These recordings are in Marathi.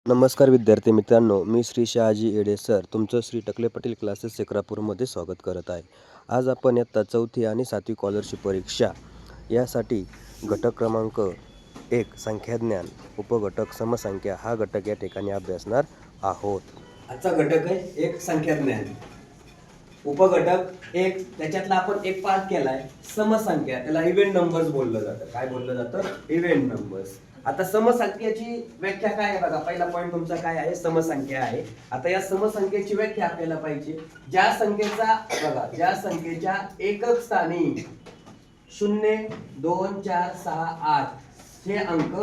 नमस्कार विद्यार्थी मित्रांनो, मी श्री शहाजी येडे सर तुमचं श्री टकले पाटील क्लासेस सेक्रापूरमध्ये स्वागत करत आहे. आज आपण इयत्ता 4थी आणि 7वी स्कॉलरशिप परीक्षा यासाठी घटक क्रमांक 1 संख्याज्ञान उपघटक समसंख्या हा घटक या ठिकाणी अभ्यासणार आहोत. आजचा घटक आहे एक संख्याज्ञान, उपघटक एक, त्याच्यातला आपण एक पार्ट केलाय समसंख्या. त्याला इव्हेंट नंबर्स बोललं जातं. काय बोललं जातं? Event numbers. आता समसंख्येची व्याख्या काय आहे बघा. पहिला पॉईंट तुमचा काय आहे? समसंख्या आहे. आता या समसंख्येची व्याख्या आपल्याला पाहिजे. ज्या संख्येच्या एकक स्थानी 0, 2, 4, 6, 8 हे अंक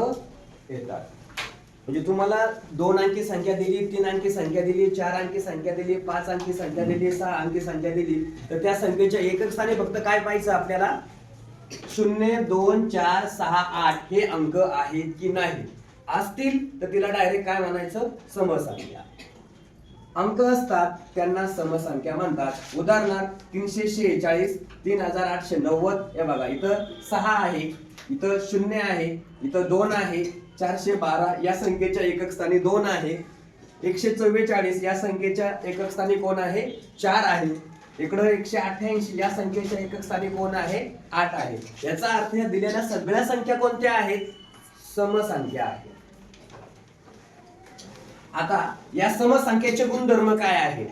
येतात. म्हणजे तुम्हाला 2 अंकी संख्या दिली, 3 अंकी संख्या दिली, 4 अंकी संख्या दिली, 5 अंकी संख्या दिली, 6 अंकी संख्या दिली, तर त्या संख्येच्या एकक स्थानी फक्त काय पाहिजे आपल्याला? 0, 2, 4, 6, 8 हे अंक आहेत की नाही. असतील तर तिला डायरेक्ट काय म्हणायचं? समसंख्या. अंक असतात त्यांना समसंख्या म्हणतात. उदाहरणार्थ 346, 3890. हे बघा, इथं 6 आहे, इथं 0 आहे, इथं 2 आहे. 412 या संख्येच्या एकक स्थानी 2 आहे. 144 या संख्येच्या एकक स्थानी कोण आहे? 4 आहे. इकडं 188 या संख्येच्या एकक स्थानी कोण आहे? 8 आहे. याचा अर्थ या दिलेल्या सगळ्या संख्या कोणत्या आहेत? समसंख्या आहेत. आता या समसंख्येचे गुणधर्म काय आहे?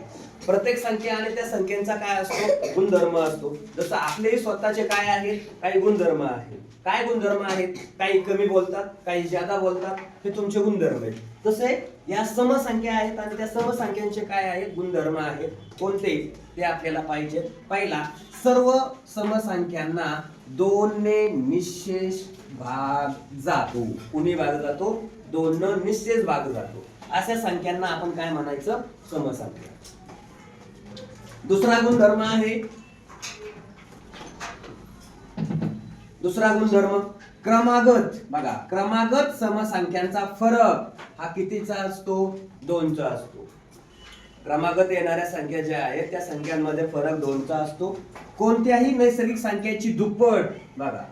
प्रत्येक संख्या आणि त्या संख्येचा काय असतो? गुणधर्म असतो. जसं आपले स्वतःचे काय आहेत? काही गुणधर्म आहेत. काय गुणधर्म आहेत? काही कमी बोलतात, काही ज्यादा बोलतात, हे तुमचे गुणधर्म आहेत. तसे या समसंख्या आहेत आणि त्या समसंख्यांचे काय आहेत? गुणधर्म आहेत. कोणते ते आपल्याला पाहिजे. पहिला, सर्व समसंख्यांना 2 ने निश्चेष भाग जातो. कुणी भाग जातो? 2 न निश्चेष भाग जातो. अशा संख्यांना आपण काय म्हणायचं? समसंख्या. दुसरा गुणधर्म क्रमागत. बघा, क्रमागत समसंख्यांचा फरक हा कितीचा असतो? 2 चा असतो. क्रमागत येणाऱ्या संख्या ज्या आहेत त्या संख्यांमध्ये फरक 2 चा असतो. कोणत्याही नैसर्गिक संख्येची दुप्पट, बघा,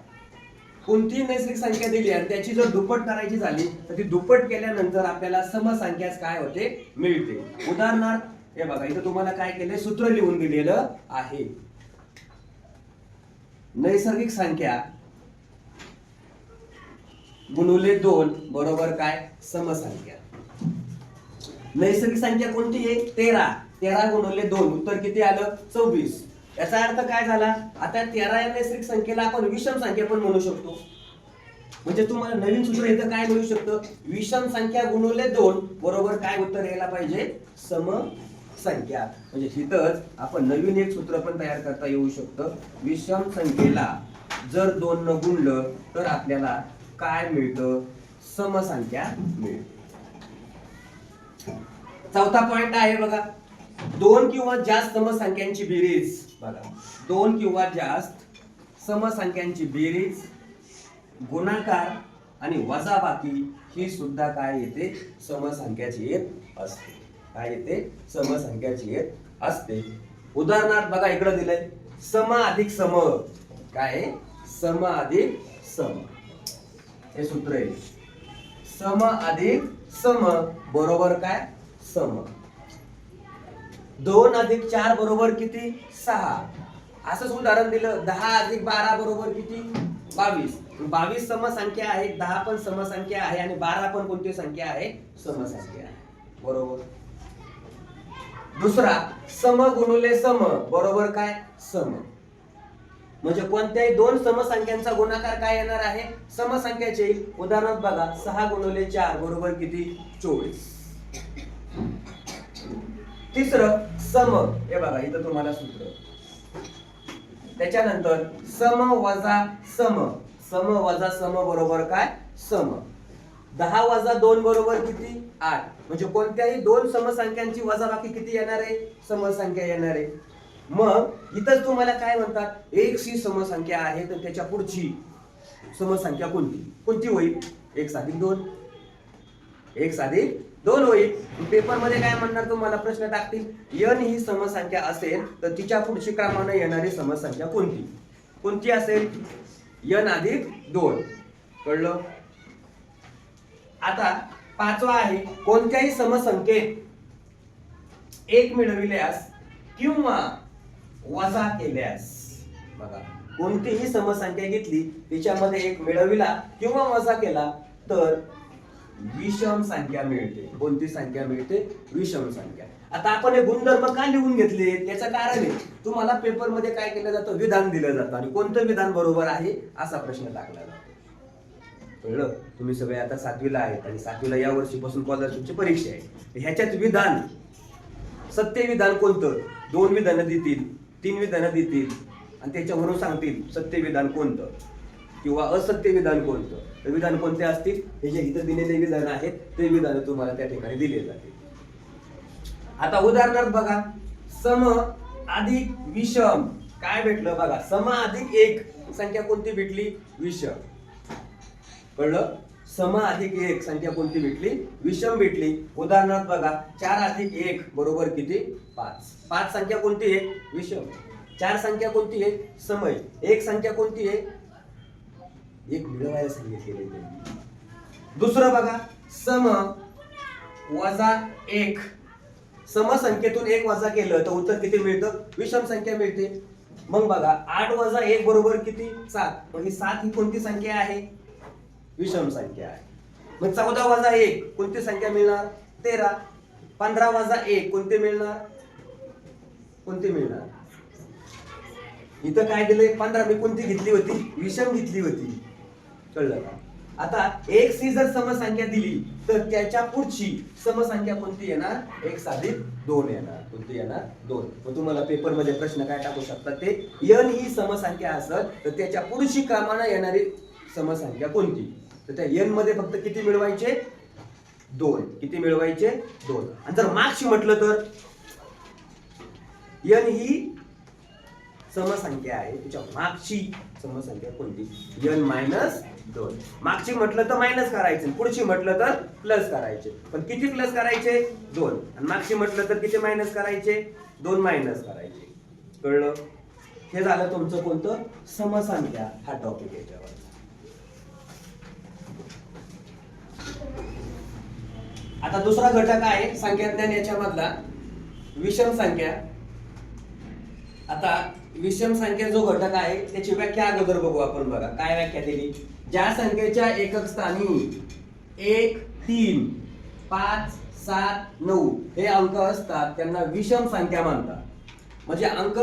कोणतीही नैसर्गिक संख्या दिली आणि त्याची जर दुप्पट करायची झाली तर ती दुप्पट केल्यानंतर आपल्याला समसंख्याच काय होते? मिळते. उदाहरणार्थ हे बघा, इथं तुम्हाला काय केले? सूत्र लिहून दिलेलं आहे. नैसर्गिक संख्या गुणिले 2 बरोबर काय? समसंख्या. नैसर्गिक संख्या कोणती आहे? 13. 13 गुणिले 2 उत्तर किती आलं? 24. याचा अर्थ काय झाला? आता 13 या नैसर्गिक संख्येला आपण विषम संख्या पण म्हणू शकतो. म्हणजे तुम्हाला नवीन सूत्र इथं काय मिळू शकतं? विषम संख्या गुणिले 2 बरोबर काय उत्तर यायला पाहिजे? समसंख्या. म्हणजे इथंच आपण नवीन एक सूत्र पण तयार करता येऊ शकतं. विषम संख्येला जर 2 न गुणलं तर आपल्याला काय मिळतं? समसंख्या मिळते. चौथा पॉइंट आहे बघा, 2 किंवा जास्त समसंख्यांची बेरीज. बघा, 2 किंवा जास्त समसंख्यांची बेरीज, गुणाकार आणि वजाबाकी ही सुद्धा काय येते? समसंख्याची येत असते. काय येते? समसंख्याची येत असते. उदाहरणार्थ बघा, इकडे दिलंय सम अधिक सम. काय? सम अधिक सम हे सूत्र आहे. सम अधिक सम बरोबर काय? सम. 2 अधिक 4 बरोबर किती? 6. असंच उदाहरण दिलं 10 अधिक 12 बरोबर किती? 22. 22 समसंख्या आहे, 10 पण समसंख्या आहे आणि 12 पण कोणती संख्या आहे? समसंख्या आहे. बरोबर. दुसरा, सम गुणिले सम बरोबर काय? सम. म्हणजे कोणत्याही 2 समसंख्यांचा गुणाकार काय येणार आहे? समसंख्याचे येईल. उदाहरणार्थ बघा, 6 गुणिले 4 बरोबर किती? 24. तिसरं, सम. हे बघा, इथं तुम्हाला सूत्र. त्याच्यानंतर सम वजा सम. सम वजा सम बरोबर काय? सम. 10 वजा 2 बरोबर किती? 8. म्हणजे कोणत्याही 2 समसंख्यांची वजाबाकी किती येणार आहे? समसंख्या येणार आहे. मग इथं तुम्हाला काय म्हणतात? एक सी समसंख्या आहे तर त्याच्या पुढची समसंख्या कोणती होईल? 1 अधिक 2. 1 अधिक 2 होईल. पेपर मध्ये काय म्हणणार? तुम्हाला प्रश्न टाकतील, n ही समसंख्या असेल तर तिच्या पुढची क्रमाने येणारी समसंख्या कोणती असेल? n अधिक 2. कळलं? आता पाचवा आहे कोणत्याही समसंख्येत एक मिळविल्यास किंवा वजा केल्यास. बघा, कोणतीही समसंख्या घेतली तिच्यामध्ये एक मिळविला किंवा वजा केला तर विषम संख्या मिळते. कोणती संख्या मिळते? विषम संख्या. आता आपण हे गुणधर्म का लिहून घेतले त्याचं कारण आहे, तुम्हाला पेपर मध्ये काय केलं जातं, विधान दिलं जातं आणि कोणतं विधान बरोबर आहे असा प्रश्न टाकला जातो. कळलं? तुम्ही सगळे आता 7वीला आहेत आणि 7वीला या वर्षीपासून स्कॉलरशिपची परीक्षा आहे. ह्याच्यात विधान, सत्य विधान कोणतं, 2 विधानं देतील, 3 विधानं देतील आणि त्याच्यावरून सांगतील सत्य विधान कोणतं किंवा असत्य विधान कोणतं. तर विधान कोणते असतील, हे जे इथं दिलेले विधान आहेत ते विधान तुम्हाला त्या ठिकाणी दिले जातील. आता उदाहरणार्थ बघा, सम अधिक विषम काय भेटलं बघा, सम अधिक एक संख्या कोणती भेटली, विषम. कळलं? सम अधिक एक संख्या कोणती भेटली, विषम भेटली. उदाहरणार्थ बघा, 4 अधिक 1 बरोबर किती, 5. 5 संख्या कोणती आहे, विषम. 4 संख्या कोणती आहे, समय. 1 संख्या कोणती आहे, एक मिळवायला सांगितलेले त्यांनी. दुसरं बघा, सम वजा 1. सम संख्येतून 1 वजा केलं तर उत्तर किती मिळतं, विषम संख्या मिळते. मग बघा, 8 वजा 1 बरोबर किती, 7. मग ही 7 ही कोणती संख्या आहे, विषम संख्या आहे. मग 14 वजा 1 कोणती संख्या मिळणार, 13. 15 वजा 1 कोणते मिळणार, कोणते मिळणार. इथं काय दिलंय, 15 मी कोणती घेतली होती, विषम घेतली होती. कळलं का? आता एक सी जर समसंख्या दिली तर त्याच्या पुढची समसंख्या कोणती येणार, 1 अधिक 2 येणार. कोणती येणार, 2. मग तुम्हाला पेपर मध्ये प्रश्न काय टाकू शकतात ते, n ही समसंख्या असत तर त्याच्या पुढची क्रमाने येणारी समसंख्या कोणती. तर त्या n मध्ये फक्त किती मिळवायचे, 2. किती मिळवायचे, 2. आणि जर मागची म्हटलं तर n ही समसंख्या आहे, त्याच्या मागची समसंख्या कोणती, n - 2. मागची म्हटलं तर मायनस करायचे, पुढची म्हटलं तर प्लस करायचे. पण किती प्लस करायचे, 2. आणि मागची म्हटलं तर किती मायनस करायचे, 2 मायनस करायचे. कळलं? हे झालं तुमचं कोणतं, समसंख्या हा टॉपिक याच्यावर. आता दुसरा घटक आहे संख्याज्ञान याच्यामधला, विषम संख्या. आता विषम संख्या जो घटक आहे त्याची व्याख्या अगोदर बघू आपण. बघा काय व्याख्या दिली, ज्या संख्येच्या एकक स्थानी 1, 3, 5, 7, 9 हे अंक असतात त्यांना विषम संख्या म्हणतात. म्हणजे अंक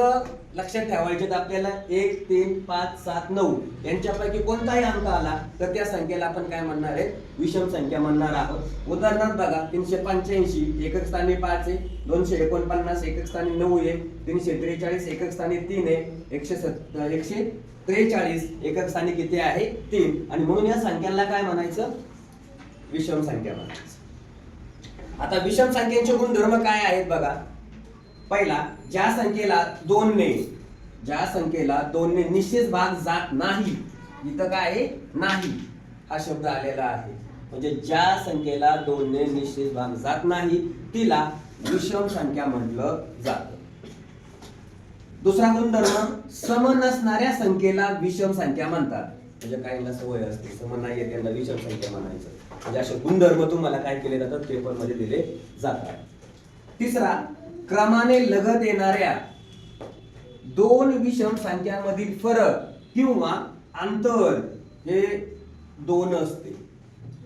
लक्षात ठेवायचे आपल्याला, 1, 3, 5, 7, 9 यांच्यापैकी कोणताही अंक आला तर त्या संख्येला आपण काय म्हणणार आहे, विषम संख्या म्हणणार आहोत. उदाहरणार्थ बघा, 385 एकक स्थानी 5 आहे, 249 एकक स्थानी 9 आहे, 343 एकक स्थानी 3 आहे, 143 एकक स्थानी किती आहे, 3. आणि म्हणून या संख्याला काय म्हणायचं, विषम संख्या म्हणायचं. आता विषम संख्येचे गुणधर्म काय आहेत बघा. पहिला, ज्या संख्येला 2 ने निश्चित भाग जात नाही, इथं काय आहे, नाही हा शब्द आलेला आहे. म्हणजे ज्या संख्येला 2 ने निश्चित भाग जात नाही तिला विषम संख्या म्हटलं जातं. दुसरा गुणधर्म, सम नसणाऱ्या संख्येला विषम संख्या म्हणतात. म्हणजे काहींना सवय असते, सम नाहीये त्यांना विषम संख्या म्हणायचं. म्हणजे असे गुणधर्म तुम्हाला काय केले जातात, पेपर मध्ये दिले जातात. तिसरा, क्रमाने लगत येणाऱ्या 2 विषम संख्यांमधील फरक किंवा अंतर हे 2 असते.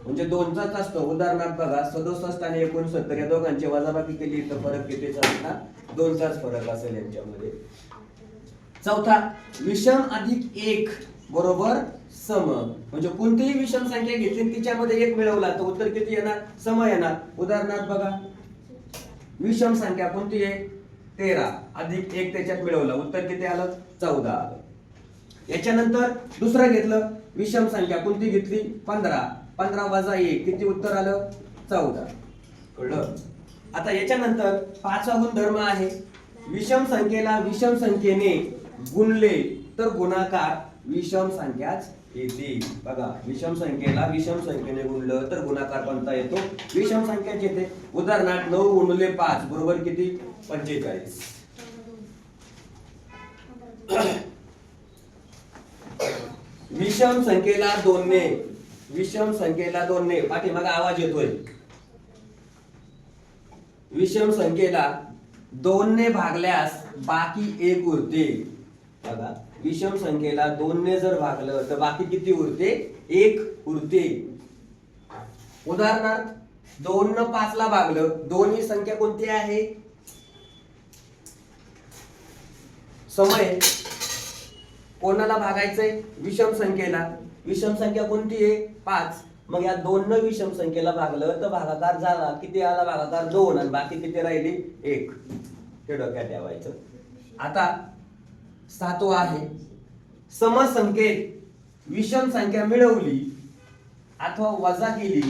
म्हणजे 2चाच असतो. उदाहरणार्थ बघा, 67 आणि 69 या दोघांची वजाबाकी केली तर फरक कितीचा असणार, 2चाच फरक असेल यांच्यामध्ये. चौथा, विषम अधिक 1 बरोबर सम. म्हणजे कोणतीही विषम संख्या घेतली तिच्यामध्ये 1 मिळवला तर उत्तर किती येणार, सम येणार. उदाहरणार्थ बघा, विषम संख्या कोणती आहे, 13 अधिक 1 त्याच्यात मिळवलं, उत्तर किती आलं, 14 आलं. याच्यानंतर दुसरं घेतलं, विषम संख्या कोणती घेतली, 15. 15 वजा 1 किती उत्तर आलं, 14. कळलं? आता याच्यानंतर पाचवा गुणधर्म आहे, विषम संख्येला विषम संख्येने गुणले तर गुणाकार विषम संख्याच येते. बघा, विषम संख्येला विषम संख्येने गुणलं तर गुणाकार कोणता येतो, विषम संख्याच येते. उदाहरणार्थ 9 गुणिले 5 बरोबर किती, 45. विषम संख्येला 2 ने पाठीमागे आवाज येतोय, विषम संख्येला 2 ने भागल्यास बाकी 1 उरते. बघा, विषम संख्येला 2 ने जर भागलं तर बाकी किती उरते? 1 उरते. उदाहरणार्थ 2 न 5 ला भागलं, 2 ही संख्या कोणती आहे? समय. कोणाला भागायचंय? विषम संख्येला. विषम संख्या कोणती आहे? 5. मग या 2 न विषम संख्येला भागलं तर भागाकार झाला. किती आला भागाकार? 2. आणि बाकी किती राहिली? 1. हे डोक्यात ठेवायचं. आता 7वा आहे, समसंख्येत विषम संख्या मिळवली अथवा वजा केली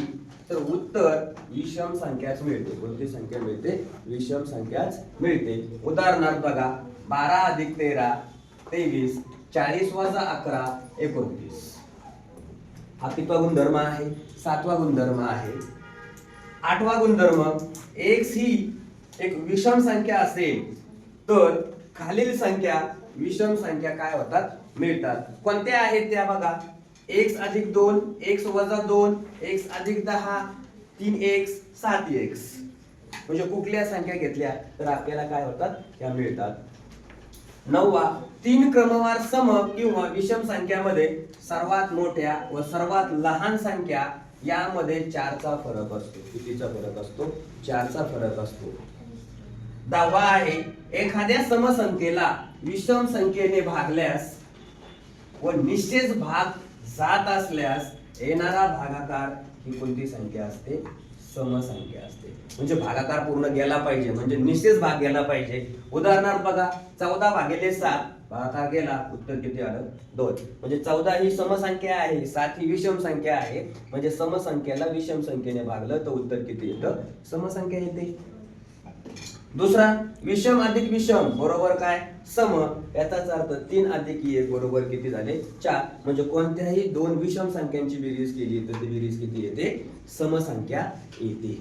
तर उत्तर विषम संख्याच मिळते. कोणती संख्या मिळते? विषम संख्याच मिळते. उदाहरणार्थ बघा, 12 अधिक 13 23, 40 वजा 11 29. हा कितवा गुणधर्म आहे? 7वा गुणधर्म आहे. 8वा गुणधर्म, x ही एक विषम संख्या असेल तर खालील संख्या विषम संख्या काय होतात? मिळतात. कोणत्या आहेत त्या बघा, x अधिक 2, x वजा 2, x अधिक 10, 3x, 7x. म्हणजे कुठल्या संख्या घेतल्या तर आपल्याला काय होतात? त्या मिळतात. 9वा, 3 क्रमवार सम किंवा विषम संख्यामध्ये सर्वात मोठ्या व सर्वात लहान संख्या यामध्ये 4 चा फरक असतो. कितीचा फरक असतो? 4 चा फरक असतो. 10वा आहे, एखाद्या समसंख्येला विषम संख्येने भागल्यास व निश्चित भाग जात असल्यास येणारा भागाकार ही कोणती संख्या असते? समसंख्या असते. म्हणजे भागाकार पूर्ण गेला पाहिजे, म्हणजे निश्चित भाग गेला पाहिजे. उदाहरणार्थ बघा, 14 भागिले 7 भागाकार गेला, उत्तर किती आलं? 2. म्हणजे 14 ही समसंख्या आहे, 7 ही विषम संख्या आहे. म्हणजे समसंख्येला विषम संख्येने भागलं तर उत्तर किती येतं? समसंख्या येते. दुसरा, विषम अधिक विषम बरोबर काय? सम. याचाच अर्थ 3 अधिक 1 बरोबर किती झाले? 4. म्हणजे कोणत्याही 2 विषम संख्यांची बेरीज केली तर ती बेरीज किती येते? समसंख्या येते.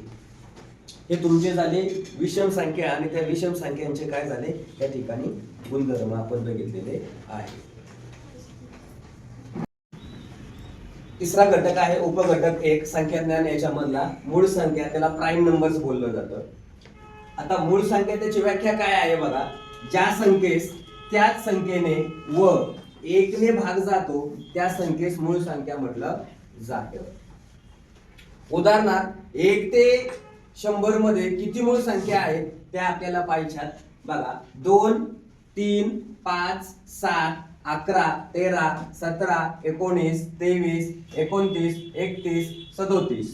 हे तुमचे झाले विषम संख्या आणि त्या विषम संख्यांचे काय झाले या ठिकाणी गुणधर्म आपण बघितलेले आहे. तिसरा घटक आहे उपघटक 1, संख्याज्ञान. याच्यामधला मूळ संख्या, त्याला प्राईम नंबर्स बोललं जातं. आता मूळ संख्या त्याची व्याख्या काय आहे बघा, ज्या संख्येस त्याच संख्येने व 1 ने भाग जातो त्या संख्येस मूळ संख्या म्हटलं जातं. उदाहरणार्थ 1 ते 100 मध्ये किती मूळ संख्या आहेत त्या आपल्याला पाहिजेत. बघा, 2, 3, 5, 7, 11, 13, 17, 19, 23, 29, 31, 37,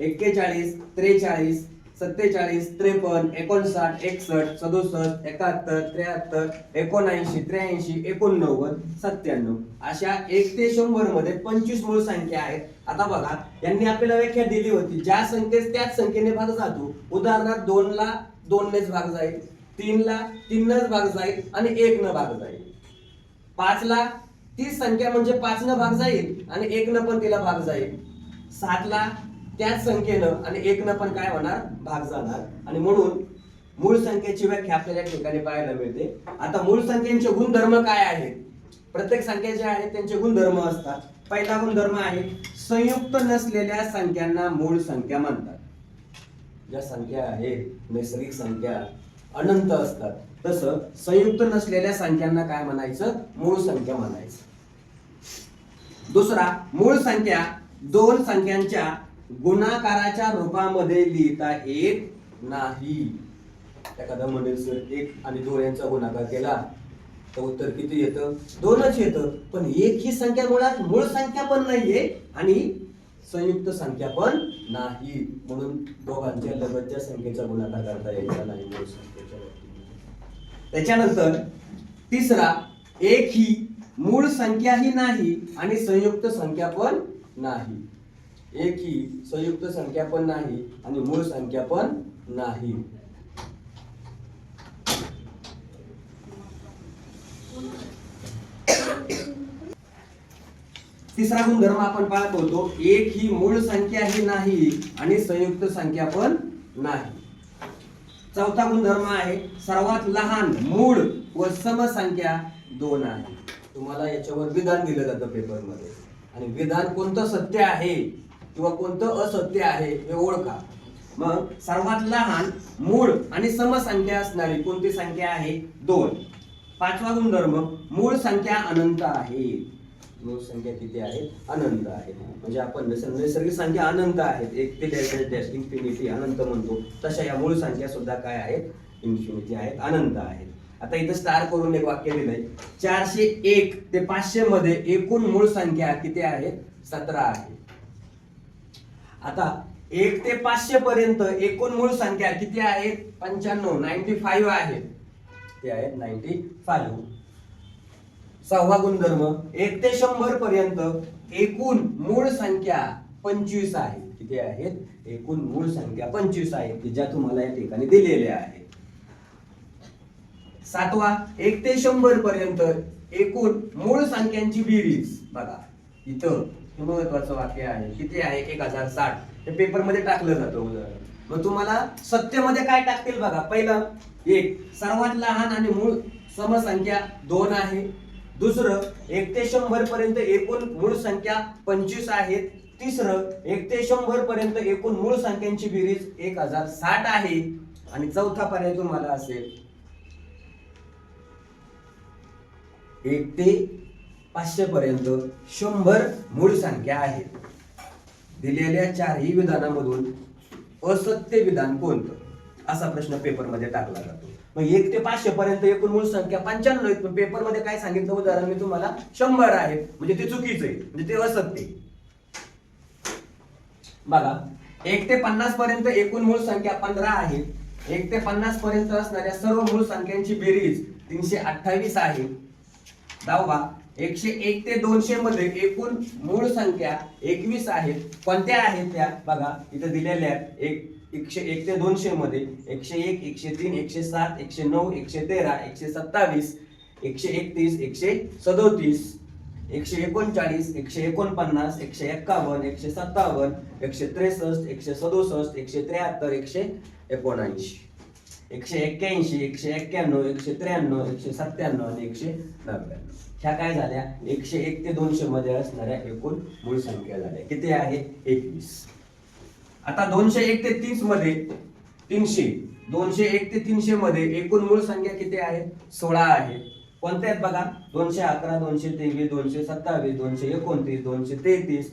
41, 43, 47, 53, 59, 61, 67, 71, 73, 79, 83, 89, 97 अशा 1 ते 100 मध्ये 25 मूळ संख्या आहेत. आता बघा, यांनी आपल्याला व्याख्या दिली होती, ज्या संख्येस त्याच संख्येने भाग जातो. उदाहरणार्थ 2 ला 2 नेच भाग जाईल, 3 ला 3 नच भाग जाईल आणि 1 न भाग जाईल. 5 ला तीच संख्या म्हणजे 5 न भाग जाईल आणि 1 न पण तिला भाग जाईल. 7 ला त्याच संख्येनं आणि 1 न पण काय होणार? भाग जाणार. आणि म्हणून मूळ संख्येची व्याख्या आपल्याला या ठिकाणी पाहायला मिळते. आता मूळ संख्येचे गुणधर्म काय आहेत? प्रत्येक संख्या ज्या आहेत त्यांचे गुणधर्म असतात. पहिला गुणधर्म आहे, संयुक्त नसलेल्या संख्यांना मूळ संख्या म्हणतात. ज्या संख्या आहेत नैसर्गिक संख्या अनंत असतात, तसं संयुक्त नसलेल्या संख्यांना काय म्हणायचं? मूळ संख्या म्हणायचं. दुसरा, मूळ संख्या 2 संख्यांच्या गुणाकाराच्या रूपामध्ये लिहिता येत नाही. एखादा मंडळ सर 1 आणि 2 यांचा गुणाकार केला तर उत्तर किती येतं? 2च येतं. पण 1 ही संख्या मुळात मूळ संख्या पण नाहीये आणि संयुक्त संख्या पण नाही, म्हणून दोघांच्या लगतच्या संख्येचा गुणाकार करता यायचा नाही मूळ संख्येच्या बाबतीत. त्याच्यानंतर तिसरा, 1 ही मूळ संख्याही नाही आणि संयुक्त संख्या पण नाही. 1 ही संयुक्त संख्या पण नाही आणि मूळ संख्या पण नाही. तिसरा गुणधर्म आपण पाहत होतो, 1 ही मूळ संख्याही नाही आणि संयुक्त संख्या पण नाही. चौथा गुणधर्म आहे, सर्वात लहान मूळ व समसंख्या 2 आहे. तुम्हाला याच्यावर विधान दिलं जातं पेपर मध्ये आणि विधान कोणतं सत्य आहे किंवा कोणतं असत्य आहे हे ओळखा. मग सर्वात लहान मूळ आणि समसंख्या असणारी कोणती संख्या आहे 2. 5वा गुणधर्म मूळ संख्या अनंत आहे. मूळ संख्या किती आहे अनंत आहे. म्हणजे आपण नैसर्गिक संख्या अनंत आहेत 1 ते डॅश डॅश इन्फिनिटी अनंत म्हणतो, तशा या मूळ संख्या सुद्धा काय आहेत इन्फिनिटी आहेत अनंत आहेत. आता इथं स्टार करून एक वाक्य दिलंय 401 ते 500 मध्ये एकूण मूळ संख्या किती आहेत 17 आहे. आता 1 ते 500 पर्यंत एकूण मूळ संख्या किती आहेत 95 आहेत. ते आहेत 95. 6वा गुणधर्म 1 ते 100 पर्यंत एकूण मूळ संख्या 25 आहे. किती आहेत एकूण मूळ संख्या 25 आहेत की ज्या तुम्हाला या ठिकाणी दिलेल्या आहेत. 7वा 1 ते 100 पर्यंत एकूण मूळ संख्यांची बेरीज बघा इथं हे महत्वाचं वाक्य आहे किती आहे 1060. हे पेपर मध्ये टाकलं जातं उदाहरण. मग तुम्हाला सत्य मध्ये काय टाकतील बघा. पहिलं 1 सर्वात लहान आणि मूळ समसंख्या 2 आहे. दुसरं 1 ते 100 पर्यंत एकूण मूळ संख्या 25 आहेत. तिसरं 1 ते 100 पर्यंत एकूण मूळ संख्यांची बेरीज 1060 आहे. आणि चौथा पर्याय तुम्हाला असेल 1 ते 500 पर्यंत 100 मूळ संख्या आहेत. दिलेल्या चारही विधानामधून असत्य विधान कोणतं असा प्रश्न पेपर मध्ये टाकला जातो. मग 1 ते 500 पर्यंत एकूण मूळ संख्या 95 आहेत, पण पेपर मध्ये काय सांगितलं उदाहरण मी तुम्हाला 100 आहे म्हणजे ते चुकीचं आहे, म्हणजे ते असत्य. बघा 1 ते 50 पर्यंत एकूण मूळ संख्या 15 आहे. 1 ते 50 पर्यंत असणाऱ्या सर्व मूळ संख्यांची बेरीज 328 आहे. 10वा 101 ते 200 मध्ये एकूण मूळ संख्या 21 आहेत. कोणत्या आहेत त्या बघा इथे दिलेल्या आहेत. 101 ते 200 मध्ये 101 103 107 109 113 127 131 137 139 149 151 157 163 167 173 179 181 191 193 197 आणि 199. ह्या काय झाल्या 101 ते 200 मध्ये असणाऱ्या एकूण मूळ संख्या झाल्या किती आहे 21. आता 201 ते 30 मध्ये 300 201 ते 300 मध्ये एकूण मूळ संख्या किती आहे 16 आहे. कोणत्या आहेत बघा 211 223 227 229 233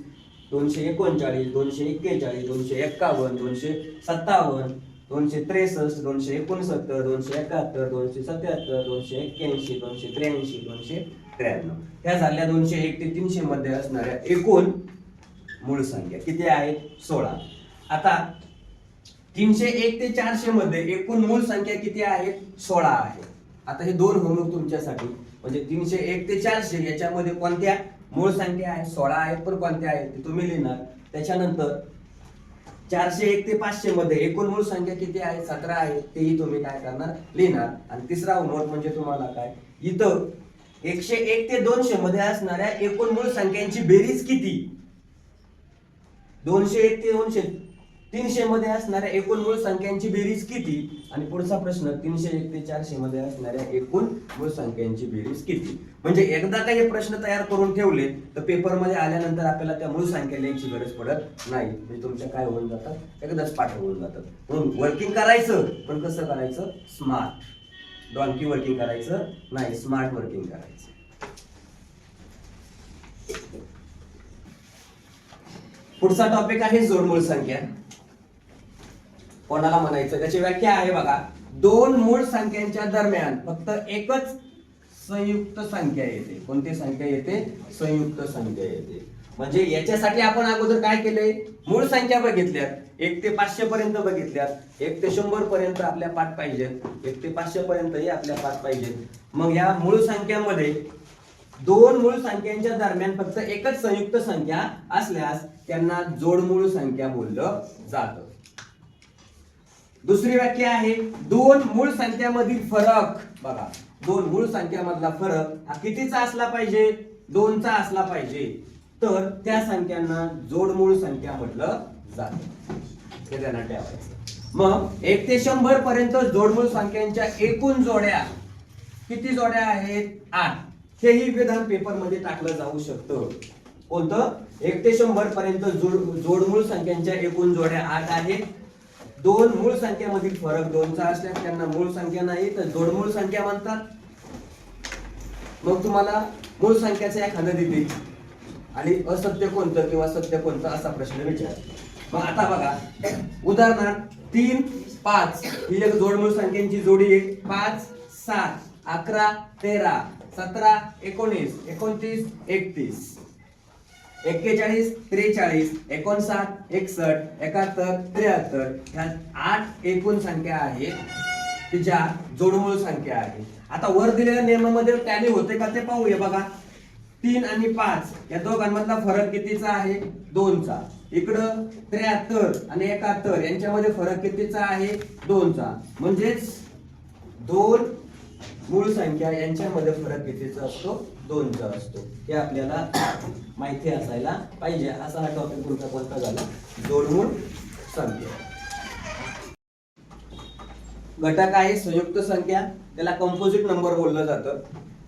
239 241 251 257 263 269 271 277 281 283 293. ह्या झाल्या 201 ते 300 मध्ये असणाऱ्या एकूण मूळ संख्या किती आहेत 16. आता 301 ते 400 मध्ये एकूण मूळ संख्या किती आहेत 16 आहे. आता हे दोन होमवर्क तुमच्यासाठी म्हणजे 301 ते 400 याच्यामध्ये कोणत्या मूळ संख्या आहेत 16 आहेत, पण कोणत्या आहेत ते तुम्ही लिहिणार. त्याच्यानंतर 401 ते 500 मध्ये एकूण मूळ संख्या किती आहे 17 आहे, तेही तुम्ही काय करणार लिहिणार. आणि तिसरा होमवर्क म्हणजे तुम्हाला काय इथं 101 ते 200 मध्ये असणाऱ्या एकूण मूळ संख्यांची बेरीज किती. 201 ते 300 मध्ये असणाऱ्या एकूण मूळ संख्यांची बेरीज किती. आणि पुढचा प्रश्न 301 ते 400 मध्ये असणाऱ्या एकूण मूळ संख्यांची बेरीज किती. म्हणजे एकदा का हे प्रश्न तयार करून ठेवले तर पेपर मध्ये आल्यानंतर आपल्याला त्या मूळ संख्या लिहायची गरज पडत नाही. म्हणजे तुमच्या काय होऊन जातात एकदाच पाठ होऊन जातात. म्हणून वर्किंग करायचं पण कसं करायचं स्मार्ट. डॉन्की वर्किंग करायचं नाही, स्मार्ट वर्किंग करायचं. पुढचा टॉपिक आहे जोडमूळ संख्या. कोणाला म्हणायचं त्याची व्याख्या आहे बघा. दोन मूळ संख्यांच्या दरम्यान फक्त एकच संयुक्त संख्या येते. कोणती संख्या येते संयुक्त संख्या येते. म्हणजे याच्यासाठी आपण अगोदर काय केलंय मूळ संख्या बघितल्यात 1 ते 500 पर्यंत बघितल्यात. 1 ते 100 पर्यंत आपल्या पाठ पाहिजेत. 1 ते 500 पर्यंत हे आपल्या पाठ पाहिजेत. मग या मूळ संख्यामध्ये दोन मूळ संख्यांच्या दरम्यान फक्त एकच संयुक्त संख्या असल्यास त्यांना जोडमूळ संख्या बोललं जातं. दुसरी व्याख्या आहे दोन मूळ संख्यामधील फरक. बघा दोन मूळ संख्यामधला फरक हा कितीचा असला पाहिजे 2चा असला पाहिजे तर त्या संख्यांना जोडमूळ संख्या म्हटलं जातं. हे ध्यानात ठेवायचं. मग 1 ते 100 पर्यंत जोडमूळ संख्यांच्या एकूण जोड्या किती जोड्या आहेत 8. हेही विधान पेपर मध्ये टाकलं जाऊ शकतं. कोणतं 1 ते 100 पर्यंत जोडमूळ संख्यांच्या एकूण जोड्या 8 आहेत. दोन मूळ संख्यामधील फरक दोनचा असल्यास त्यांना मूळ संख्या नाही तर जोडमूळ संख्या म्हणतात. मग तुम्हाला मूळ संख्याचा एखादं दिली आणि असत्य कोणतं किंवा सत्य कोणतं असा प्रश्न विचार. मग आता बघा उदाहरणार्थ 3 5 ही एक जोडमूळ संख्यांची जोडी आहे. 5 7 11 13 17 19 29 31 41 43 59 61 71 73 ह्या 8 एकूण संख्या आहेत की ज्या जोडमूळ संख्या आहेत. आता वर दिलेल्या नियमामध्ये टॅली होते का ते पाहूया. बघा 3 आणि 5 या दोघांमधला फरक कितीचा आहे 2चा. इकडं 73 आणि 71 यांच्यामध्ये फरक कितीचा आहे 2चा. म्हणजेच दोन मूळ संख्या यांच्यामध्ये फरक कितीचा असतो 2चा असतो. हे आपल्याला माहिती असायला पाहिजे. असा हा टॉपिक तुमचा कोणता झाला जोडमूळ संख्या. घटक आहे संयुक्त संख्या, त्याला कंपोजिट नंबर बोललं जातं.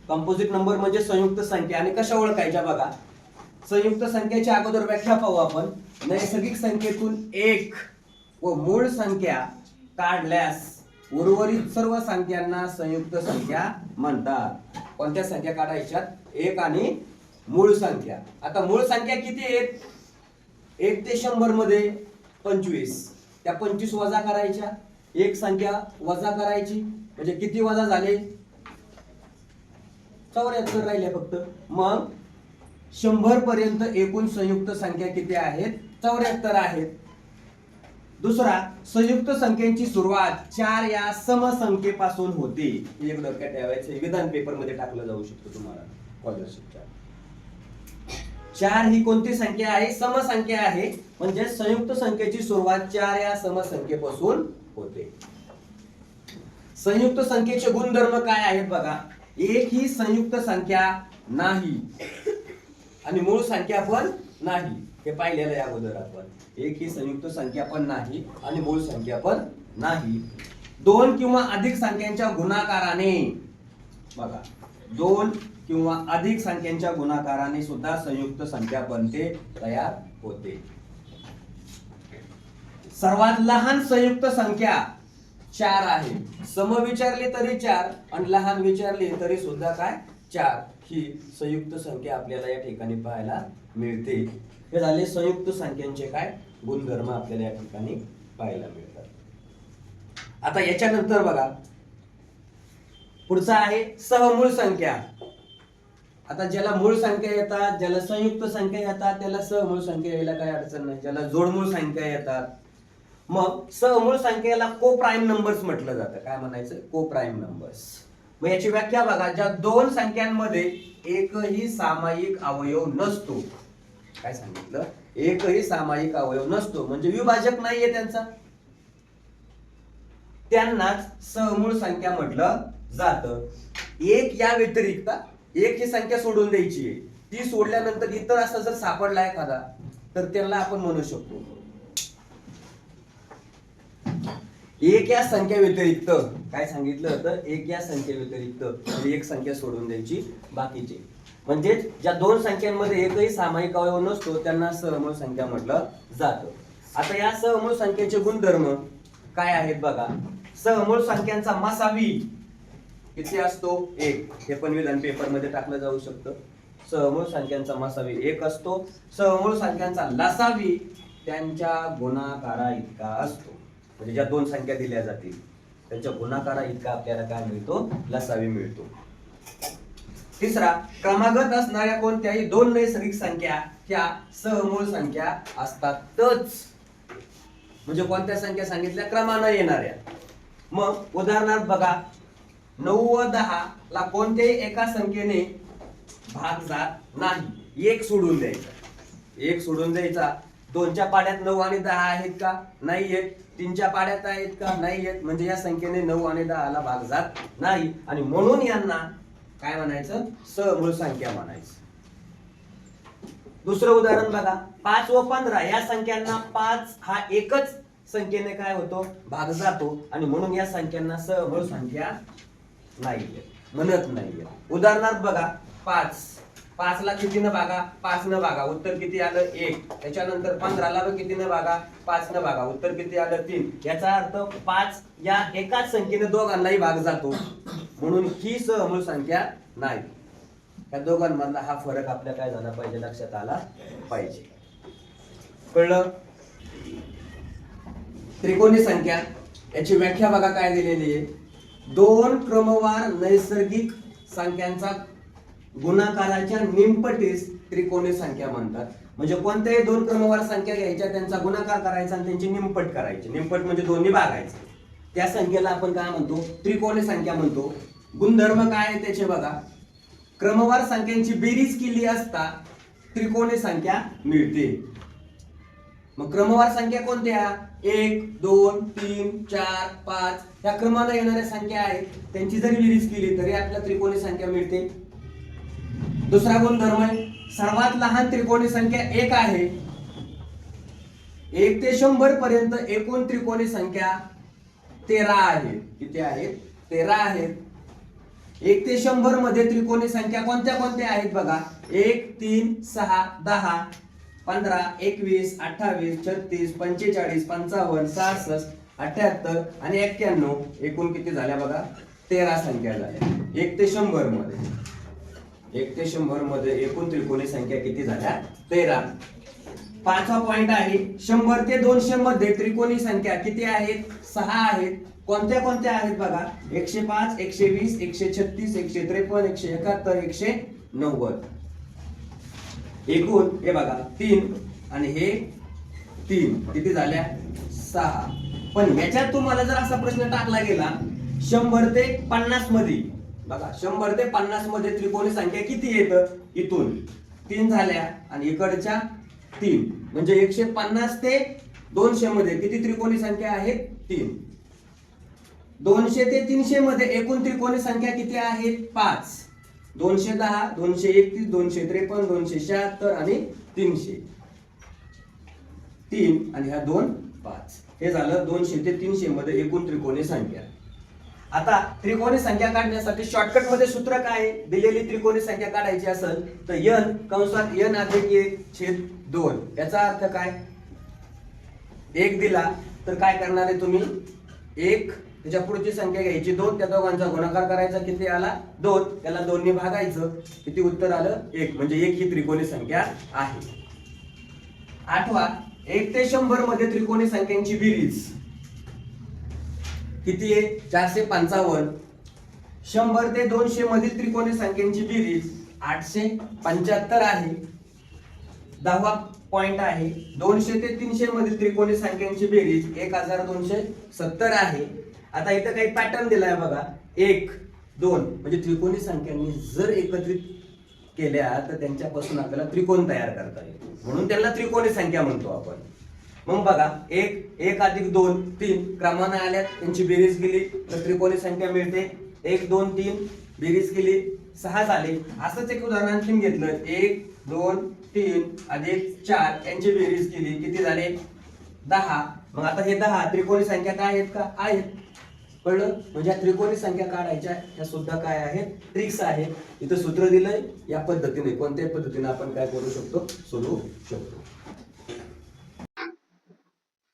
कंपोजिट नंबर म्हणजे संयुक्त संख्या. आणि कशा ओळखायच्या बघा. संयुक्त संख्येच्या अगोदर व्याख्या पाहू आपण. नैसर्गिक संख्येतून एक व मूळ संख्या काढल्यास उर्वरित सर्व संख्यांना संयुक्त संख्या म्हणतात. कोणत्या संख्या काढायच्यात एक आणि मूळ संख्या. आता मूळ संख्या किती आहेत 1 ते 100 मध्ये 25. त्या 25 वजा करायच्या. एक संख्या वजा करायची म्हणजे किती वजा झाले 74 राहिले फक्त. मग 100 पर्यंत एकूण संयुक्त संख्या किती आहेत 74 आहेत. दुसरा संयुक्त संख्येची सुरुवात 4 या समसंख्येपासून होते. हे एक लक्षात ठेवायचं. विधान पेपर मध्ये टाकलं जाऊ शकतो तुम्हाला स्कॉलरशिपच्या. 4 ही कोणती संख्या आहे समसंख्या आहे. म्हणजे संयुक्त संख्येची सुरुवात 4 या समसंख्येपासून होते. संयुक्त संख्येचे गुणधर्म काय आहेत बघा. एक ही संयुक्त संख्या नाही आणि मूळ संख्या पण नाही. हे पाहिलेलं आहे अगोदर आपण. एक ही संयुक्त संख्या पण नाही आणि मूळ संख्या पण नाही. दोन किंवा अधिक संख्यांच्या गुणाकाराने बघा 2 किंवा अधिक संख्यांच्या गुणाकाराने सुद्धा संयुक्त संख्या बनते तयार होते. सर्वात लहान संयुक्त संख्या 4 आहे. सम विचारली तरी 4 आणि लहान विचारली तरी सुद्धा काय 4 ही संयुक्त संख्या आपल्याला या ठिकाणी पाहायला मिळते. हे झाले संयुक्त संख्यांचे काय गुणधर्म आपल्याला या ठिकाणी पाहायला मिळतात. आता याच्यानंतर बघा पुढचा आहे सहमूळ संख्या. आता ज्याला मूळ संख्या येतात ज्याला संयुक्त संख्या येतात त्याला सहमूळ संख्या यायला काही अडचण नाही. ज्याला जोडमूळ संख्या येतात मग सहमूळ संख्येला को प्राईम नंबर्स म्हटलं जातं. काय म्हणायचं को प्राईम नंबर्स. मग याची व्याख्या बघा. ज्या दोन संख्यांमध्ये एकही सामायिक अवयव नसतो. काय सांगितलं एकही सामायिक अवयव नसतो म्हणजे विभाजक नाहीये त्यांचा. त्यांनाच सहमूळ संख्या म्हटलं जातं. एक या व्यतिरिक्त एक ही संख्या सोडून द्यायची आहे. ती सोडल्यानंतर इतर असं जर सापडला एखादा तर त्याला आपण म्हणू शकतो एक या संख्या व्यतिरिक्त. काय सांगितलं होतं एक या संख्ये व्यतिरिक्त एक संख्या सोडून द्यायची बाकीचे. म्हणजे ज्या दोन संख्यांमध्ये एकही सामायिक अवयव नसतो त्यांना सहमूळ संख्या म्हटलं जातं. आता या सहमूळ संख्येचे गुणधर्म काय आहेत बघा. सहमूळ संख्यांचा मसावी किती असतो 1. हे पण विधान पेपर मध्ये टाकलं जाऊ शकतं. सहमूळ संख्यांचा मसावी 1 असतो. सहमूळ संख्यांचा लसावी त्यांच्या गुणाकारा इतका असतो. म्हणजे ज्या दोन संख्या दिल्या जातील त्यांच्या गुणाकारा इतका आपल्याला काय मिळतो लसावी मिळतो. तिसरा क्रमागत असणाऱ्या कोणत्याही दोन नैसर्गिक संख्या ह्या सहमूळ संख्या असतातच. म्हणजे कोणत्या संख्या सांगितल्या क्रमानं येणाऱ्या. मग उदाहरणार्थ बघा 9 व 10 ला कोणत्याही एका संख्येने भाग जात नाही. एक सोडून द्यायचा. 2च्या पाड्यात 9 आणि 10 आहेत का नाहीयेत. 3च्या पाड्यात आहेत का नाहीयेत. म्हणजे या संख्येने 9 आणि 10 ला भाग जात नाही आणि म्हणून यांना काय म्हणायचं सहमूळ संख्या म्हणायचं. दुसरं उदाहरण बघा 5 व 15 या संख्यांना 5 हा एकच संख्येने काय होतो भाग जातो आणि म्हणून या संख्यांना सहमूळ संख्या नाहीये म्हणत नाहीये. उदाहरणार्थ बघा 5 5 ला कितीनं भागा? 5 न भागा, उत्तर किती आलं? 1. त्याच्यानंतर 15 ला कितीनं भागा? 5 न भागा, उत्तर किती आलं? 3. याचा अर्थ 5 या एकाच संख्येने दोघांनाही भाग जातो, म्हणून ही सहमूळ संख्या नाही. या दोघांमधला हा फरक आपल्या काय झाला पाहिजे? लक्षात आला पाहिजे. कळलं? त्रिकोणी संख्या याची व्याख्या बघा काय दिलेली आहे. दोन क्रमवार नैसर्गिक संख्यांचा गुणाकाराच्या निमपटीस त्रिकोणी संख्या म्हणतात. म्हणजे कोणत्याही दोन क्रमवार संख्या घ्यायच्या, त्यांचा गुणाकार करायचा आणि त्यांची निमपट करायची. निमपट म्हणजे दोन्ही भागायचे. त्या संख्येला आपण काय म्हणतो? त्रिकोणी संख्या म्हणतो. गुणधर्म काय आहे त्याचे बघा. क्रमवार संख्यांची बेरीज केली असता त्रिकोणी संख्या मिळते. मग क्रमवार संख्या कोणत्या? 1, 2, 3, 4, 5 या क्रमानं येणाऱ्या संख्या आहेत. त्यांची जरी बेरीज केली तरी आपल्याला त्रिकोणी संख्या मिळते. दुसरा गुणधर्म आहे, सर्वात लहान त्रिकोणी संख्या 1 आहे. 1 ते 100 पर्यंत एकूण त्रिकोणी संख्या 13 आहे. किती आहेत? 13 आहेत. 1 ते 100 मध्ये त्रिकोणी संख्या कोणत्या कोणत्या आहेत बघा. 1, 3, 6, 10, 15, 21, 28, 36, 45, 55, 66, 78 आणि 91. एकूण किती झाल्या बघा? 13 संख्या झाल्या 1 ते 100 मध्ये. 1 ते 100 मध्ये एकूण त्रिकोणी संख्या किती झाल्या? 13. पाचवा पॉइंट आहे, 100 ते 200 मध्ये त्रिकोणी संख्या किती आहेत? 6 आहेत. कोणत्या कोणत्या आहेत बघा. 105, 120, 136, 153, 171, 190. एकूण हे बघा 3 आणि हे 3 किती झाल्या? 6. पण याच्यात तुम्हाला जर असा प्रश्न टाकला गेला 100 ते 50 मध्ये बघा, 100 ते 50 मध्ये त्रिकोणी संख्या किती येतं? इथून 3 झाल्या आणि इकडच्या 3, म्हणजे 150 ते 200 मध्ये किती त्रिकोणी संख्या आहेत? 3. 200 ते 300 मध्ये एकूण त्रिकोणी संख्या किती आहेत? 5. 210, 231, 253, 276 आणि 300. 3 आणि ह्या 2, 5. हे झालं 200 ते 300 मध्ये एकूण त्रिकोणी संख्या. आता त्रिकोणी संख्या काढण्यासाठी शॉर्टकट मध्ये सूत्र काय आहे? दिलेली त्रिकोणी संख्या काढायची असेल तर n कंसात n अधिक 1 छेद 2. याचा अर्थ काय? 1 दिला तर काय करणार आहे तुम्ही? 1 त्याच्या पुढची संख्या घ्यायची 2, त्या दोघांचा गुणाकार करायचा. किती आला? 2. त्याला 2 ने भागायचं. किती उत्तर आलं? 1. म्हणजे 1 ही त्रिकोणी संख्या आहे. आठवा, 1 ते 100 मध्ये त्रिकोणी संख्यांची बेरीज किती आहे? 455. 100 ते 200 मधील त्रिकोणी संख्यांची बेरीज 875 आहे. 10वा पॉइंट आहे, 200 ते 300 मधील त्रिकोणी संख्यांची बेरीज 1270 आहे. आता इथं काही पॅटर्न दिलाय बघा. 1, 2 म्हणजे त्रिकोणी संख्यांनी जर एकत्रित केल्या तर त्यांच्यापासून आपल्याला त्रिकोण तयार करता येईल, म्हणून त्यांना त्रिकोणी संख्या म्हणतो आपण. मग बघा 1 अधिक 2 3 क्रमाने आल्यात, त्यांची बेरीज केली तर त्रिकोणी संख्या मिळते. 1 2 3 बेरीज केली 6 झाले. असंच एक उदाहरण आणखीन घेतलं. 1 2 3 अधिक 4 यांची बेरीज केली किती झाले? 10. मग आता हे 10 त्रिकोणी संख्या काय आहेत का? आहेत. कळलं? म्हणजे त्रिकोणी संख्या काढायच्या ह्या सुद्धा काय आहेत? ट्रिक्स आहेत. इथं सूत्र दिलंय, या पद्धतीने कोणत्याही पद्धतीने आपण काय करू शकतो? सोडवू शकतो.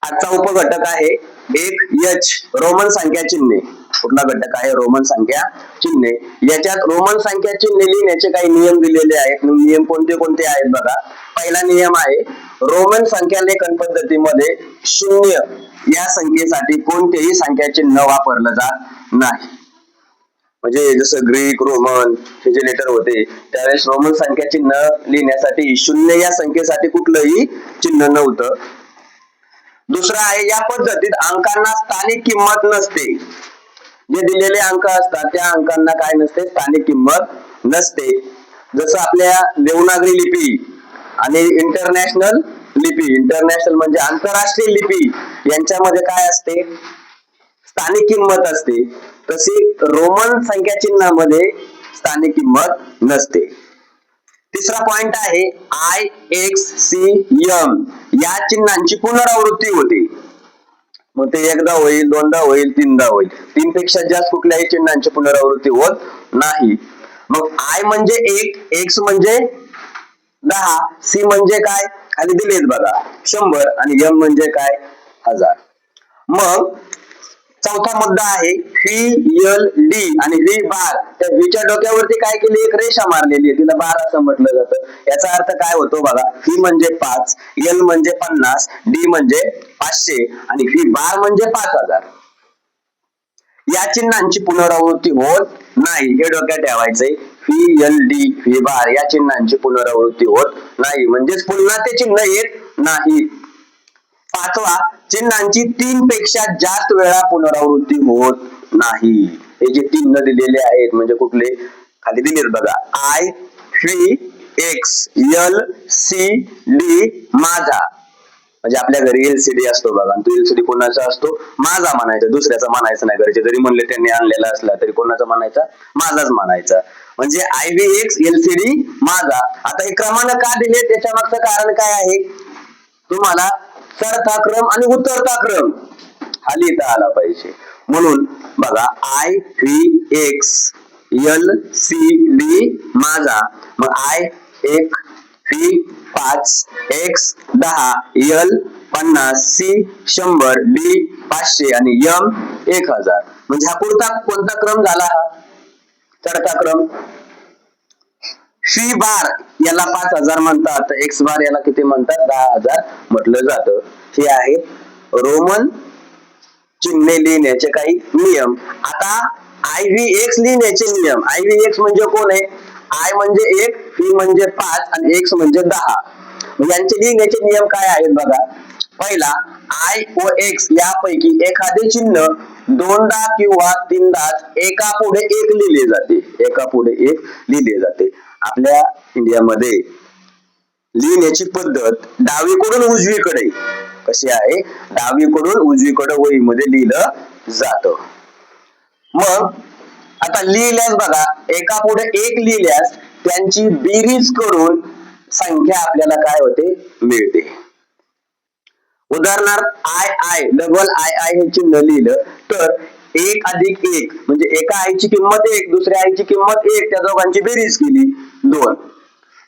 आजचा उपघटक आहे 1H रोमन संख्या चिन्हे. कुठला घटक आहे? रोमन संख्या चिन्हे. याच्यात रोमन संख्या चिन्हे लिहिण्याचे काही नियम दिलेले आहेत. नियम कोणते कोणते आहेत बघा. पहिला नियम आहे, रोमन संख्या लेखन पद्धतीमध्ये 0 या संख्येसाठी कोणतेही संख्या चिन्ह वापरलं जात नाही. म्हणजे जसं ग्रीक रोमन हे जे लेटर होते त्यावेळेस रोमन संख्या चिन्ह लिहिण्यासाठी 0 या संख्येसाठी कुठलंही चिन्ह नव्हतं. दुसरा आहे, या पद्धतीत अंकांना स्थानिक किंमत नसते. जे दिलेले अंक असतात त्या अंकांना काय नसते? स्थानिक किंमत नसते. जसं आपल्या देवनागरी लिपी आणि इंटरनॅशनल लिपी, इंटरनॅशनल म्हणजे आंतरराष्ट्रीय लिपी, यांच्यामध्ये काय असते? स्थानिक किंमत असते. तशी रोमन संख्या चिन्हामध्ये स्थानिक किंमत नसते. तिसरा पॉइंट आहे, IXCM या चिन्हांची पुनरावृत्ती होते. मग ते एकदा होईल, दोनदा होईल, तीनदा होईल. 3 पेक्षा जास्त कुठल्याही चिन्हांची पुनरावृत्ती होत नाही. मग आय म्हणजे 1, एक्स म्हणजे 10, सी म्हणजे काय खाली दिलेत बघा 100 आणि एम म्हणजे काय 1000. मग चौथा मुद्दा आहे व्ही एल डी आणि व्ही बार. त्या व्हीच्या डोक्यावरती काय केली एक रेषा मारलेली आहे, तिला बार असं म्हटलं जातं. याचा अर्थ काय होतो बघा, व्ही म्हणजे 5, एल म्हणजे 50, डी म्हणजे 500 आणि व्ही बार म्हणजे 5000. या चिन्हांची पुनरावृत्ती होत नाही, हे डोक्यात ठेवायचंय. व्ही एल डी व्ही बार या चिन्हांची पुनरावृत्ती होत नाही, म्हणजेच पुन्हा ते चिन्ह येत नाही. पाचवा, चिन्हांची 3 पेक्षा जास्त वेळा पुनरावृत्ती होत नाही. हे जे चिन्ह दिलेले आहेत म्हणजे कुठले खाली दिलेत बघा, I, V, X, L, C, D, माझा. म्हणजे आपल्या घरी एलसीडी असतो बघा, तो एलसीडी कोणाचा असतो, माझा म्हणायचा, दुसऱ्याचा म्हणायचं नाही. घरचे जरी म्हणले त्यांनी आणलेला असला तरी कोणाचा म्हणायचा, माझाच म्हणायचा. म्हणजे आय, व्ही, एक्स, एलसीडी, माझा. आता हे क्रमानं का दिले त्याच्या मागचं कारण काय आहे, तुम्हाला चढता क्रम आणि उतरता क्रम हा लिहिता आला पाहिजे. म्हणून बघा, I, V, X, L, C, D, माझा. मग I 1, V 5, X 10, L 50, C 100, D 500 आणि एम 1000. म्हणजे हा कोणता क्रम झाला, हा चढता क्रम. सी बार याला 5000 म्हणतात, एक्स बार याला किती म्हणतात, 10000 म्हटलं जातं. हे आहे रोमन चिन्हे लिहिण्याचे काही नियम. आता आय व्ही एक्स लिहिण्याचे नियम. आय व्ही एक्स म्हणजे कोण आहे, आय म्हणजे 1, व्ही म्हणजे 5 आणि एक्स म्हणजे 10. यांचे लिहिण्याचे नियम काय आहेत बघा. पहिला, आय व एक्स यापैकी एखादे चिन्ह 2दा किंवा 3दा एका पुढे एक लिहिले जाते, एका पुढे एक लिहिले जाते. आपल्या इंडियामध्ये लिहिण्याची पद्धत डावीकडून उजवीकडे कशी आहे, डावीकडून उजवीकडे वहीमध्ये लिहिलं जातं. मग आता लिहिल्यास बघा, एका पुढे एक लिहिल्यास त्यांची बेरीज करून संख्या आपल्याला काय होते, मिळते. उदाहरणार्थ I I double I I हे चिन्ह लिहिलं तर 1 अधिक 1 म्हणजे एका आईची किंमत 1, दुसऱ्या आईची किंमत 1, त्या दोघांची बेरीज केली 2.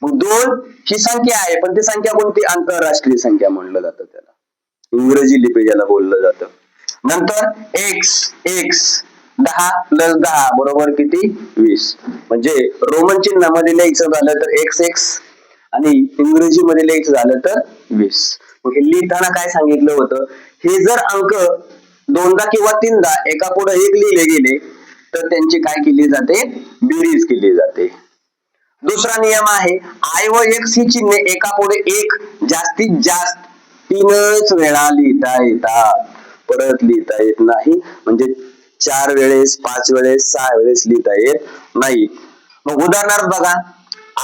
मग 2 ही संख्या आहे, पण ती संख्या कोणती, आंतरराष्ट्रीय संख्या म्हणलं जातं त्याला, इंग्रजी लिपी ज्याला बोललं जातं. नंतर एक्स एक्स 10 प्लस 10 बरोबर किती, 20. म्हणजे रोमन चिन्हामध्ये लिहायचं झालं तर एक्स एक्स आणि इंग्रजी मध्ये लिहायचं झालं तर 20. मग हे लिहिताना काय सांगितलं होतं, हे जर अंक 2दा किंवा 3दा एका पुढे एक लिहिले गेले तर त्यांची काय केली जाते, बेरीज केली जाते. दुसरा नियम आहे, आय व एक्स ही चिन्हे एका पुढे एक जास्तीत जास्त 3च वेळा लिहिता येतात, परत लिहिता येत नाही. म्हणजे 4 वेळेस, 5 वेळेस, 6 वेळेस लिहिता येत नाही. मग उदाहरणार्थ बघा,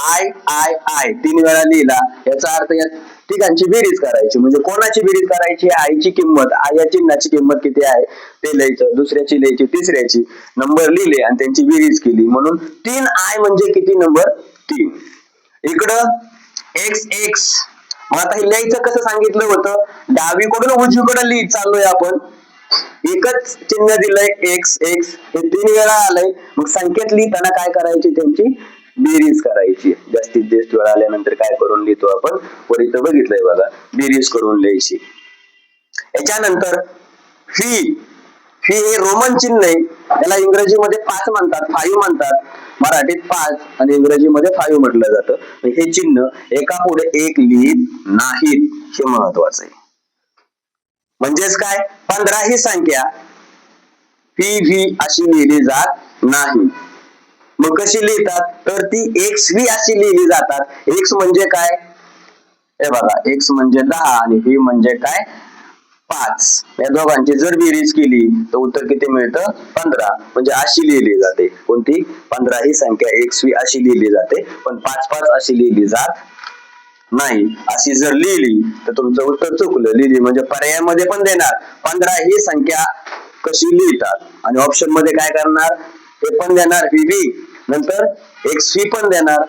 आय आय आय 3 वेळा लिहिला, याचा अर्थ या तिघांची बेरीज करायची. म्हणजे कोणाची बेरीज करायची, आईची किंमत, आय या चिन्हाची किंमत किती आहे ते लिहायचं, दुसऱ्याची लिहायची, तिसऱ्याची, नंबर लिहिले आणि त्यांची बेरीज केली. म्हणून 3 आय म्हणजे किती, नंबर 3. इकडं एक्स एक्स, मग आता हे लिहायचं कसं सांगितलं होतं, डावीकडून उजवीकडे लिहित चाललोय आपण, एकच चिन्ह दिलंय एक्स एक्स, हे 3 वेळा आलंय. मग संख्येत लिहिताना काय करायची, त्यांची बेरीज करायची. जास्तीत जास्त वेळा आल्यानंतर काय करून लिहितो आपण, वर इथं बघितलंय बघा, बेरीज करून लिहायची. याच्यानंतर फी फी हे रोमन चिन्ह आहे, त्याला इंग्रजीमध्ये 5 म्हणतात, 5 म्हणतात, मराठीत 5 आणि इंग्रजीमध्ये 5 म्हटलं जातं. हे चिन्ह एका पुढे एक लिहित नाहीत, हे महत्वाचं आहे. म्हणजेच काय, 15 ही संख्या पी व्ही अशी लिहिली जात नाही. मग कशी लिहितात, तर ती एक्स व्ही अशी लिहिली जातात. एक्स म्हणजे काय, हे बघा, एक्स म्हणजे 10 आणि व्ही म्हणजे काय, 5. या दोघांची जर बेरीज केली तर उत्तर किती मिळतं, 15. म्हणजे अशी लिहिली जाते, कोणती, 15 ही संख्या एक्स व्ही अशी लिहिली जाते, पण 5 5 अशी लिहिली जात नाही. अशी जर लिहिली तर तुमचं उत्तर चुकलं. लिहिली म्हणजे पर्यायामध्ये पण देणार 15 ही संख्या कशी लिहितात आणि ऑप्शन मध्ये काय करणार, हे पण देणार व्ही, नंतर एक्स व्ही पण देणार,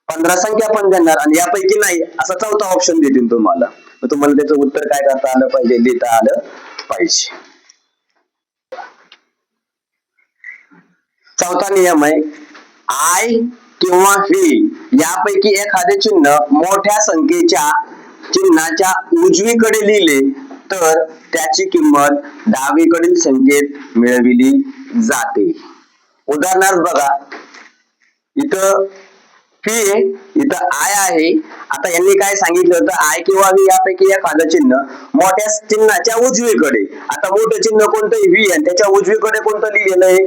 15 संख्या पण देणार आणि यापैकी नाही असा चौथा ऑप्शन देतील तुम्हाला. तुम्हाला त्याचं उत्तर काय करता आलं पाहिजे, लिहिता आलं पाहिजे. चौथा नियम आहे, आय किंवा व्ही यापैकी एखादे चिन्ह मोठ्या संख्येच्या चिन्हाच्या उजवीकडे लिहिले तर त्याची किंमत डावीकडील संख्येत मिळविली जाते. उदाहरणार्थ बघा, इथं फी आहे, इथं आय आहे. आता यांनी काय सांगितलं होतं, आय किंवा व्ही यापैकी एखादं चिन्ह मोठ्या चिन्हाच्या उजवीकडे. आता मोठं चिन्ह कोणतं, व्ही, आणि त्याच्या उजवीकडे कोणतं लिहिलेलं आहे,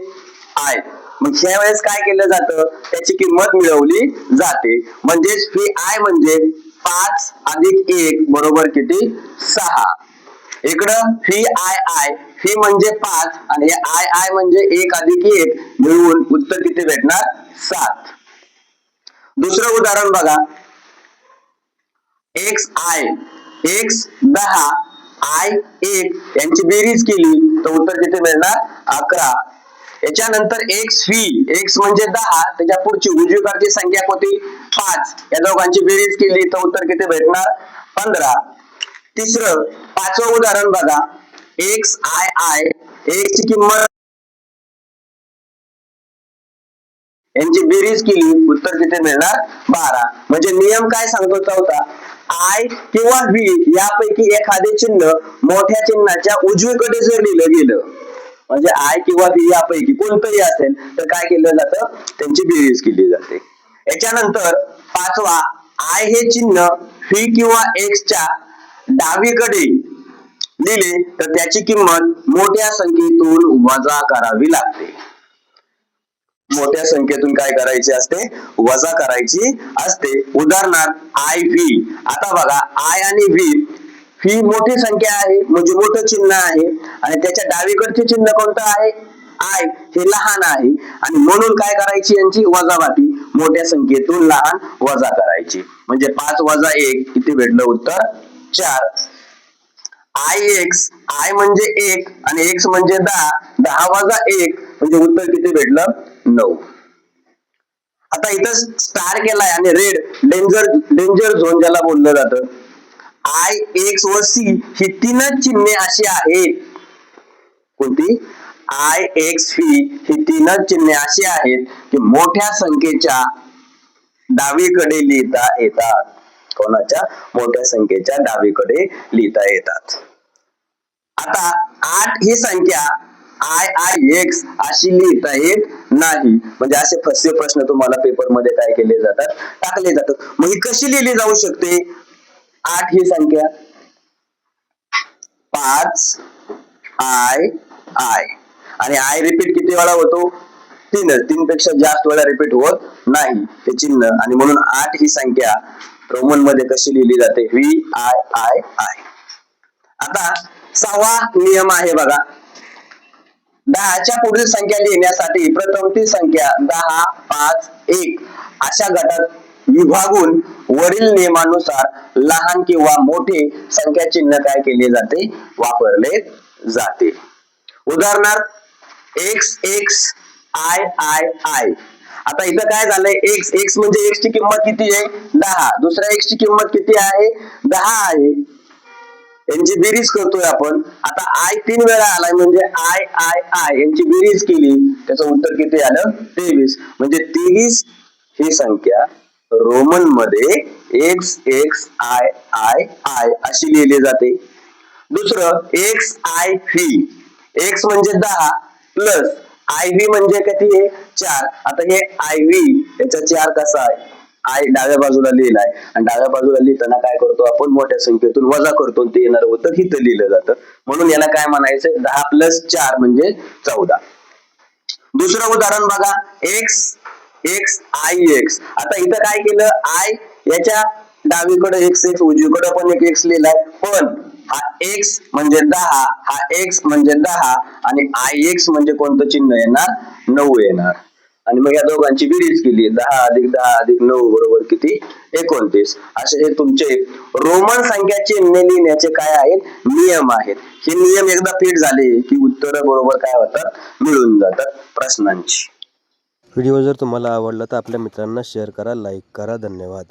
आय. मग ह्या वेळेस काय केलं जातं, त्याची किंमत मिळवली जाते. म्हणजेच फी आय म्हणजे 5 अधिक 1 बरोबर किती, 6. इकडं फी आय आय, फी म्हणजे 5 आणि हे आय आय म्हणजे 1 अधिक 1 मिळवून उत्तर किती भेटणार, 7. दुसरं उदाहरण बघा, x आय, x 10, आय 1 यांची बेरीज केली तर उत्तर किती मिळणार, 11. याच्यानंतर x व्ही, x म्हणजे 10, त्याच्या पुढची उजवीकडची संख्या कोणती, 5, या दोघांची बेरीज केली तर उत्तर किती भेटणार, 15. तिसरं 5वं उदाहरण बघा, x आय आय, x ची किंमत यांची बेरीज केली उत्तर किती मिळणार, 12. म्हणजे नियम काय सांगतो चौथा, आय किंवा व्ही यापैकी एखादे चिन्ह मोठ्या चिन्हाच्या उजवीकडे जर लिहिलं गेलं, म्हणजे आय किंवा व्ही यापैकी कोणतंही असेल तर काय केलं जातं, त्यांची बेरीज केली जाते. याच्यानंतर 5वा, आय हे चिन्ह व्ही किंवा एक्स च्या डावीकडे लिहिले तर त्याची किंमत मोठ्या संख्येतून वजा करावी लागते. मोठ्या संख्येतून काय करायची असते, वजा करायची असते. उदाहरणार्थ आय व्ही. आता बघा, आय आणि व्ही, व्ही मोठी संख्या आहे म्हणजे मोठं चिन्ह आहे आणि त्याच्या डावीकडचे चिन्ह कोणतं आहे, आय, हे लहान आहे आणि म्हणून काय करायची, यांची वजाबाकी, मोठ्या संख्येतून लहान वजा करायची. म्हणजे 5 वजा 1 किती भेटलं उत्तर, 4. आय एक्स, आय म्हणजे 1 आणि एक्स म्हणजे 10, 10 वजा 1 म्हणजे उत्तर किती भेटलं, 9. आता इथं स्टार केलाय आणि रेड, डेंजर झोन ज्याला बोललं जातं. आय, एक्स व सी ही तीनच चिन्हे अशी आहेत, कोणती, आय, एक्स, व्ही ही तीनच चिन्हे अशी आहेत की मोठ्या संख्येच्या डावीकडे लिहिता येतात. कोणाच्या, मोठ्या संख्येच्या डावीकडे लिहिता येतात. आता 8 ही संख्या आय आय एक्स अशी लिहिता येत नाही. म्हणजे असे फसवे प्रश्न तुम्हाला पेपर मध्ये काय केले जातात, टाकले जातात. मग ही कशी लिहिली जाऊ शकते, 8 ही संख्या 5 आय आय आणि आय रिपीट किती वेळा होतो, 3 पेक्षा जास्त वेळा रिपीट होत नाही ते चिन्ह, आणि म्हणून 8 ही संख्या रोमन मध्ये कशी लिहिली जाते, व्ही आय आय आय. आता 6वा नियम आहे बघा, 10च्या पुढील संख्या लिहिण्यासाठी प्रथम ती संख्या 10, 5, 1 अशा गटात विभागून वरील नियमानुसार लहान किंवा मोठे संख्या चिन्ह काय केले जाते, वापरले जाते. उदाहरणार्थ x X I I I. आता इथं काय झालंय, एक्स, एक्स म्हणजे एक्स ची किंमत किती आहे, 10, दुसऱ्या एक्स ची किंमत किती आहे, 10 आहे. यांची बेरीज करतोय आपण. आता आय 3 वेळा आलाय म्हणजे आय आय आय यांची बेरीज केली त्याचं उत्तर किती आलं, 23. म्हणजे 23 ही संख्या रोमन मध्ये x X I I I अशी लिहिली जाते. दुसरं एक्स आय व्ही, एक्स म्हणजे 10 प्लस आय व्ही म्हणजे किती आहे, 4. आता हे आय व्ही याचा 4 कसा आहे, आय डाव्या बाजूला लिहिलाय आणि डाव्या बाजूला लिहिताना काय करतो आपण, मोठ्या संख्येतून वजा करतो, ते येणार होतं इथं लिहिलं जातं. म्हणून याला काय म्हणायचं, 10 + 4 म्हणजे 14. दुसरं उदाहरण बघा, एक्स एक्स आय एक्स. आता इथं काय केलं, आय याच्या डावीकडे एक्स एक्स, उजवीकडे पण एक एक्स लिहिलाय, पण हा एक्स म्हणजे 10, हा एक्स म्हणजे 10 आणि आय एक्स म्हणजे कोणतं चिन्ह येणार, 9 येणार. आणि मग या दोघांची बेरीज केली, 10 + 10 + 9 बरोबर किती, 29. असे हे तुमचे रोमन संख्या चिन्ह लिहिण्याचे काय आहेत, नियम आहेत. हे नियम एकदा फिट झाले की उत्तर बरोबर काय होतात, मिळून जातात प्रश्नांची. व्हिडिओ जर तुम्हाला आवडला तर आपल्या मित्रांना शेअर करा, लाईक करा. धन्यवाद.